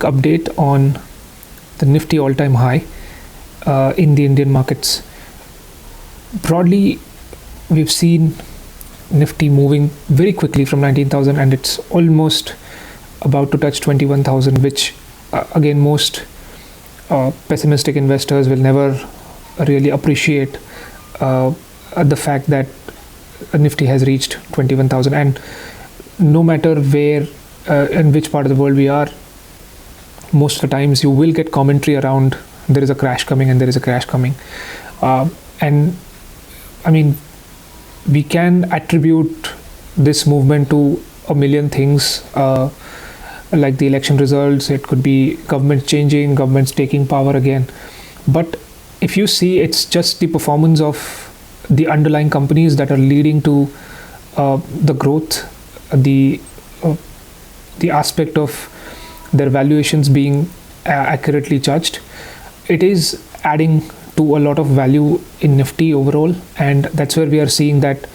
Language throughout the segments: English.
update on the Nifty all-time high in the Indian markets. Broadly, we've seen Nifty moving very quickly from 19,000, and it's almost about to touch 21,000, which again most pessimistic investors will never really appreciate the fact that Nifty has reached 21,000. And no matter where in which part of the world we are, most of the times you will get commentary around there is a crash coming and there is a crash coming. And I mean, we can attribute this movement to a million things, like the election results. It could be government changing, governments taking power again. But if you see, it's just the performance of the underlying companies that are leading to the growth, the aspect of their valuations being accurately judged. It is adding to a lot of value in Nifty overall, and that's where we are seeing that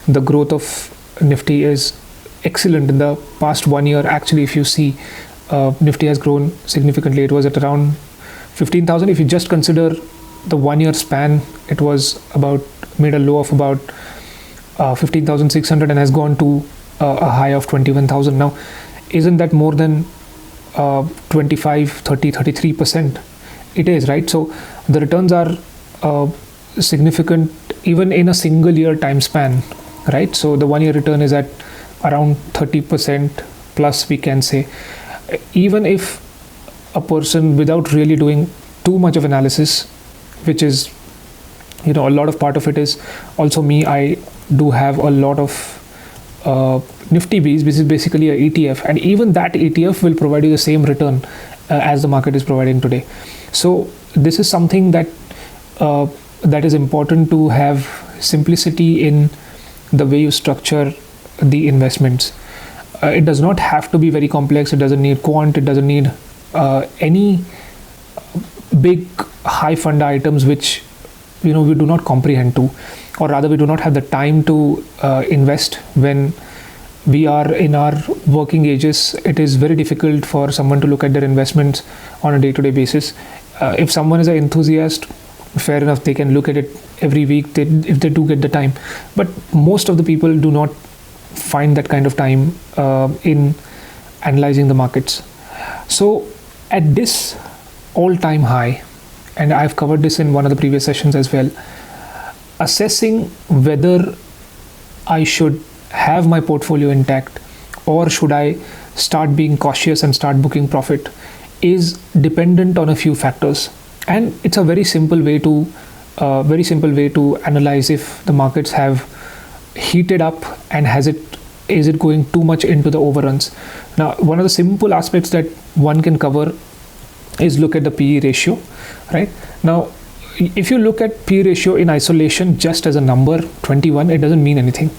the growth of Nifty is excellent in the past 1 year. Actually, if you see, Nifty has grown significantly. It was at around 15,000. If you just consider the 1 year span, it was about made a low of about 15,600 and has gone to a high of 21,000. Now, isn't that more than 25, 30, 33%? It is, right? So the returns are significant even in a single year time span, right? So the 1 year return is at around 30% plus, we can say. Even if a person, without really doing too much of analysis, which is, a lot of part of it is also me, I do have a lot of Nifty Bs, which is basically a ETF, and even that ETF will provide you the same return as the market is providing today. So this is something that that is important, to have simplicity in the way you structure the investments. It does not have to be very complex. It doesn't need quant. It doesn't need any big high fund items which we do not comprehend to, or rather we do not have the time to invest when we are in our working ages. It is very difficult for someone to look at their investments on a day-to-day basis. If someone is an enthusiast, fair enough, they can look at it every week if they do get the time. But most of the people do not find that kind of time in analyzing the markets. So at this all-time high, and I've covered this in one of the previous sessions as well, assessing whether I should have my portfolio intact or should I start being cautious and start booking profit is dependent on a few factors. And it's a very simple way to analyze if the markets have heated up and is it going too much into the overruns. Now, one of the simple aspects that one can cover is look at the PE ratio, right? Now, if you look at PE ratio in isolation just as a number, 21, it doesn't mean anything.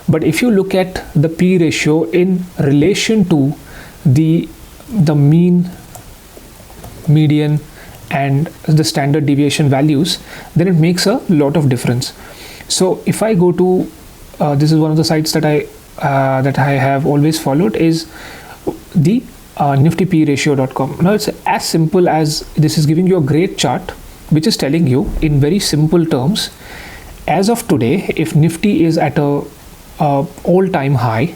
But if you look at the PE ratio in relation to the mean, median, and the standard deviation values, then it makes a lot of difference. So if I go to this is one of the sites that I have always followed, is the Nifty50.com. Now it's as simple as this is giving you a great chart which is telling you in very simple terms, as of today, if Nifty is at a all-time high,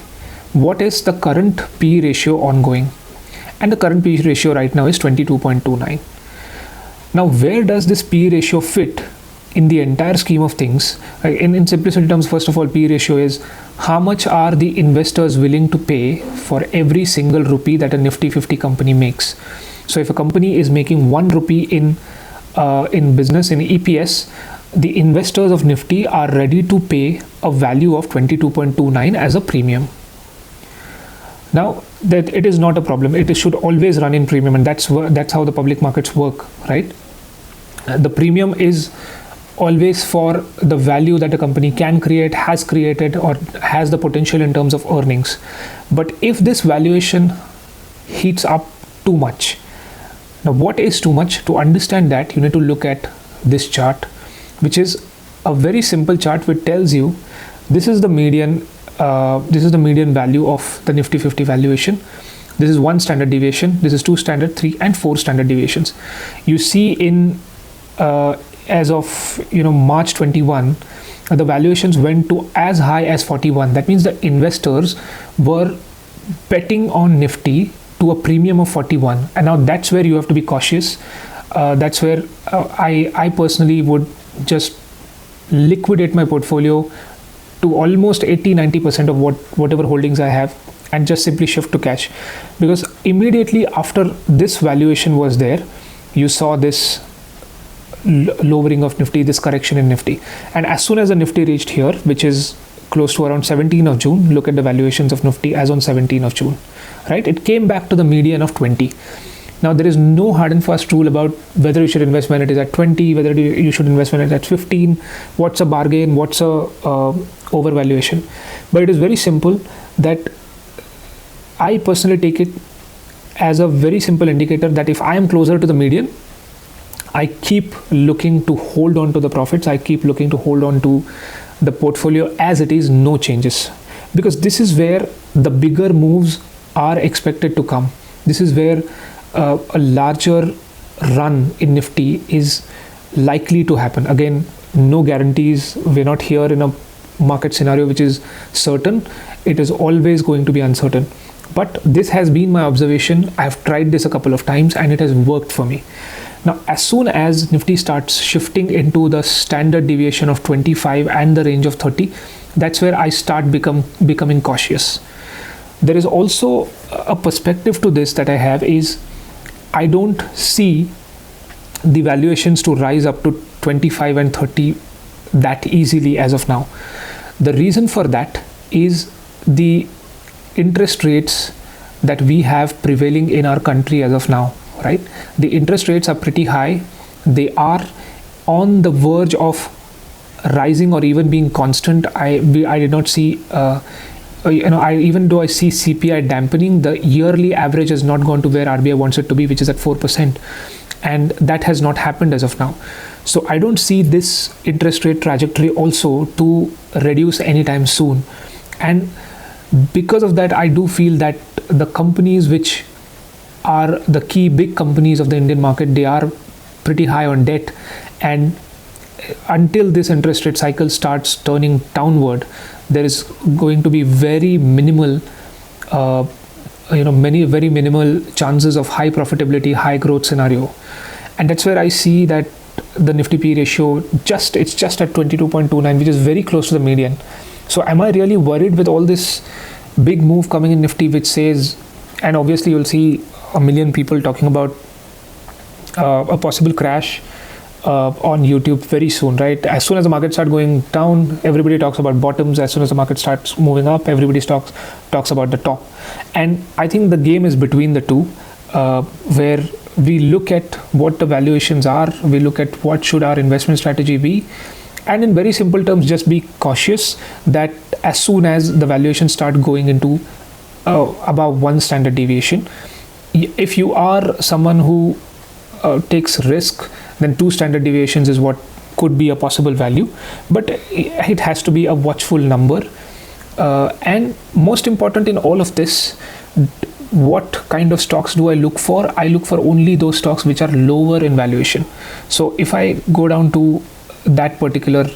what is the current PE ratio ongoing? And the current PE ratio right now is 22.29. Now, where does this PE ratio fit in the entire scheme of things? In simplicity terms, first of all, PE ratio is how much are the investors willing to pay for every single rupee that a Nifty 50 company makes. So if a company is making 1 rupee in business, in EPS, the investors of Nifty are ready to pay a value of 22.29 as a premium. Now, that it is not a problem. It should always run in premium, and that's how the public markets work, right? The premium is always for the value that a company can create, has created, or has the potential in terms of earnings. But if this valuation heats up too much, now what is too much? To understand that, you need to look at this chart, which is a very simple chart which tells you this is the median value of the Nifty 50 valuation. This is 1 standard deviation, this is 2 standard, 3 and 4 standard deviations. You see in as of March 21, the valuations went to as high as 41. That means the investors were betting on Nifty to a premium of 41, and now that's where you have to be cautious. That's where I personally would just liquidate my portfolio to almost 80-90% of whatever holdings I have, and just simply shift to cash, because immediately after this valuation was there, you saw this lowering of Nifty, this correction in Nifty, and as soon as the Nifty reached here, which is close to around 17th of June, look at the valuations of Nifty as on 17th of June, right? It came back to the median of 20. Now there is no hard and fast rule about whether you should invest when it is at 20, whether you should invest when it is at 15, what's a bargain, what's a overvaluation. But it is very simple that I personally take it as a very simple indicator that if I am closer to the median, I keep looking to hold on to the profits. I keep looking to hold on to the portfolio as it is, no changes, because this is where the bigger moves are expected to come. This is where a larger run in Nifty is likely to happen. Again, no guarantees. We're not here in a market scenario which is certain. It is always going to be uncertain. But this has been my observation. I've tried this a couple of times and it has worked for me. Now, as soon as Nifty starts shifting into the standard deviation of 25 and the range of 30, that's where I start becoming cautious. There is also a perspective to this that I have is I don't see the valuations to rise up to 25 and 30 that easily as of now. The reason for that is the interest rates that we have prevailing in our country as of now, right? The interest rates are pretty high. They are on the verge of rising or even being constant. I did not see even though I see CPI dampening, the yearly average has not gone to where RBI wants it to be, which is at 4%, and that has not happened as of now. So I don't see this interest rate trajectory also to reduce anytime soon, and because of that, I do feel that the companies which are the key big companies of the Indian market, they are pretty high on debt, and until this interest rate cycle starts turning downward, there is going to be very minimal very minimal chances of high profitability, high growth scenario. And that's where I see that the Nifty P ratio it's just at 22.29, which is very close to the median. So am I really worried with all this big move coming in Nifty, which says, and obviously you'll see a million people talking about a possible crash on YouTube very soon, right? As soon as the market starts going down, everybody talks about bottoms. As soon as the market starts moving up, everybody talks about the top. And I think the game is between the two, where we look at what the valuations are, we look at what should our investment strategy be, and in very simple terms, just be cautious that as soon as the valuations start going into above 1 standard deviation, if you are someone who takes risk, then 2 standard deviations is what could be a possible value, but it has to be a watchful number. And most important in all of this, what kind of stocks do I look for? I look for only those stocks which are lower in valuation. So if I go down to that particular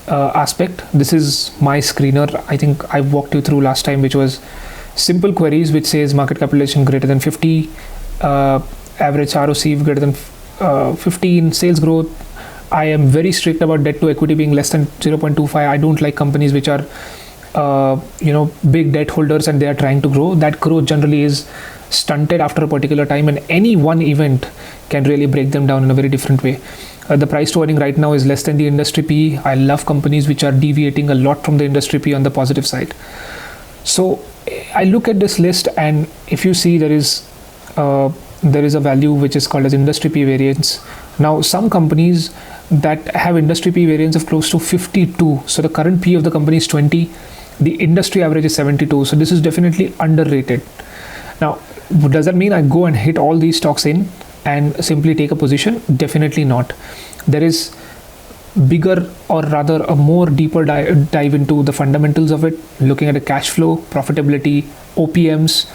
aspect, this is my screener. I think I walked you through last time, which was simple queries which says market capitalization greater than 50, average ROC greater than 15, sales growth. I am very strict about debt to equity being less than 0.25. I don't like companies which are big debt holders and they are trying to grow. That growth generally is stunted after a particular time, and any one event can really break them down in a very different way. The price to earning right now is less than the industry P. I love companies which are deviating a lot from the industry P on the positive side. So I look at this list, and if you see there is a value which is called as industry P variance. Now some companies that have industry P variance of close to 52, so the current P of the company is 20, the industry average is 72, so this is definitely underrated. Now does that mean I go and hit all these stocks in and simply take a position? Definitely not. There is bigger, or rather a more deeper dive into the fundamentals of it, looking at the cash flow, profitability, OPMs,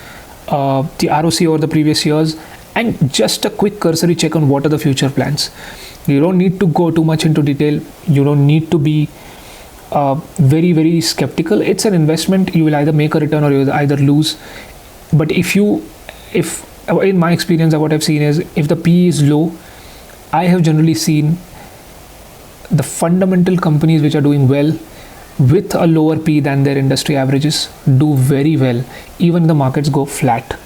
the ROC over the previous years, and just a quick cursory check on what are the future plans. You don't need to go too much into detail. You don't need to be very skeptical. It's an investment. You will either make a return or you will either lose. But if in my experience, what I've seen is, if the PE is low, I have generally seen the fundamental companies which are doing well with a lower P than their industry averages do very well, even if the markets go flat,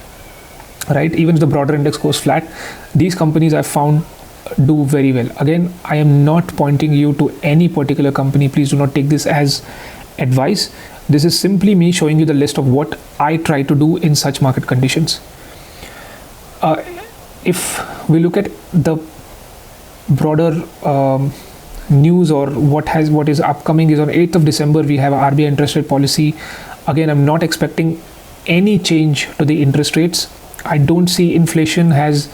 right? Even if the broader index goes flat, these companies I've found do very well. Again, I am not pointing you to any particular company. Please do not take this as advice. This is simply me showing you the list of what I try to do in such market conditions. If we look at the broader news, or what is upcoming, is on 8th of December we have RBI interest rate policy. Again, I'm not expecting any change to the interest rates. I don't see inflation has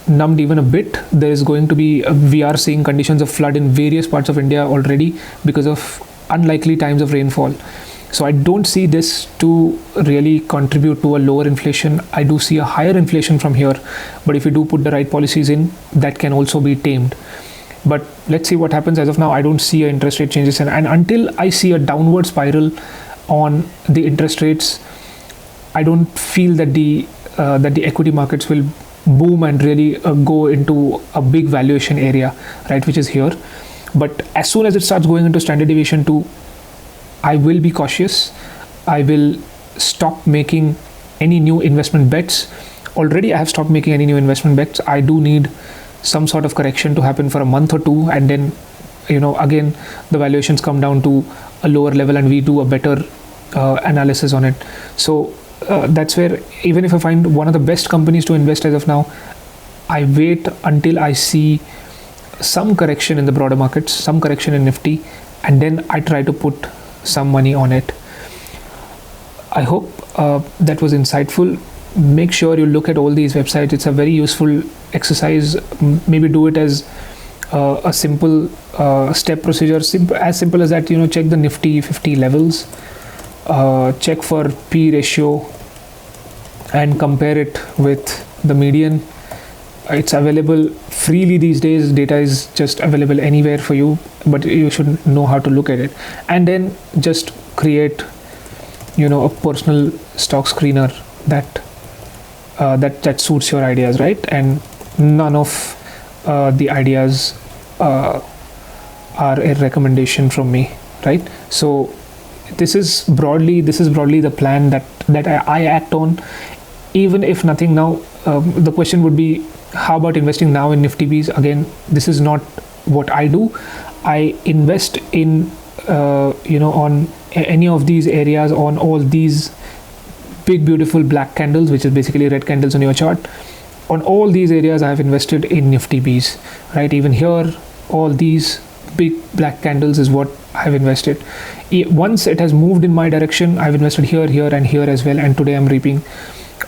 numbed even a bit. There is going to be we are seeing conditions of flood in various parts of India already because of unlikely times of rainfall. So I don't see this to really contribute to a lower inflation. I do see a higher inflation from here, but if you do put the right policies in, that can also be tamed. But let's see what happens. As of now, I don't see a interest rate changes, and until I see a downward spiral on the interest rates, I don't feel that the equity markets will boom and really go into a big valuation area, right, which is here. But as soon as it starts going into standard deviation 2, I will be cautious. I will stop making any new investment bets. Already I have stopped making any new investment bets. I do need some sort of correction to happen for a month or two, and then again the valuations come down to a lower level and we do a better analysis on it. So that's where, even if I find one of the best companies to invest as of now, I wait until I see some correction in the broader markets, some correction in Nifty, and then I try to put some money on it. I hope that was insightful. Make sure you look at all these websites. It's a very useful exercise. Maybe do it as a simple step procedure, as simple as that. Check the Nifty50 levels, check for P ratio, and compare it with the median. It's available freely these days. Data is just available anywhere for you, but you should know how to look at it, and then just create a personal stock screener that suits your ideas, right? And none of the ideas are a recommendation from me, right? So this is broadly the plan that I act on. Even if nothing now, the question would be, how about investing now in Nifty Bs? Again, this is not what I do. I invest in on any of these areas, on all these big beautiful black candles, which is basically red candles on your chart. On all these areas I have invested in Nifty Bs, right? Even here, all these big black candles is what I have invested. Once it has moved in my direction, I've invested here and here as well, and today I'm reaping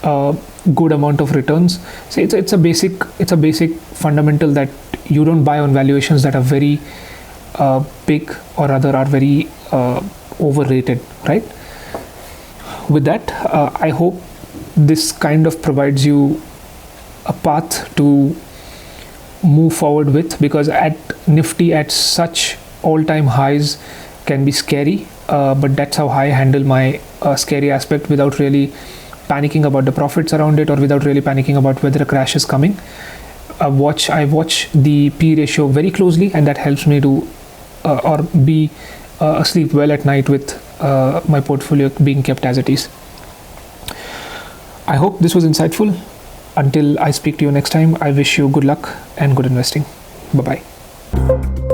a good amount of returns. So it's a basic fundamental that you don't buy on valuations that are very big, or rather are very overrated, right? With that, I hope this kind of provides you a path to move forward with, because at Nifty at such all-time highs can be scary, but that's how I handle my scary aspect without really panicking about the profits around it, or without really panicking about whether a crash is coming. I watch the P ratio very closely, and that helps me to or be sleep well at night with my portfolio being kept as it is. I hope this was insightful. Until I speak to you next time, I wish you good luck and good investing. Bye-bye.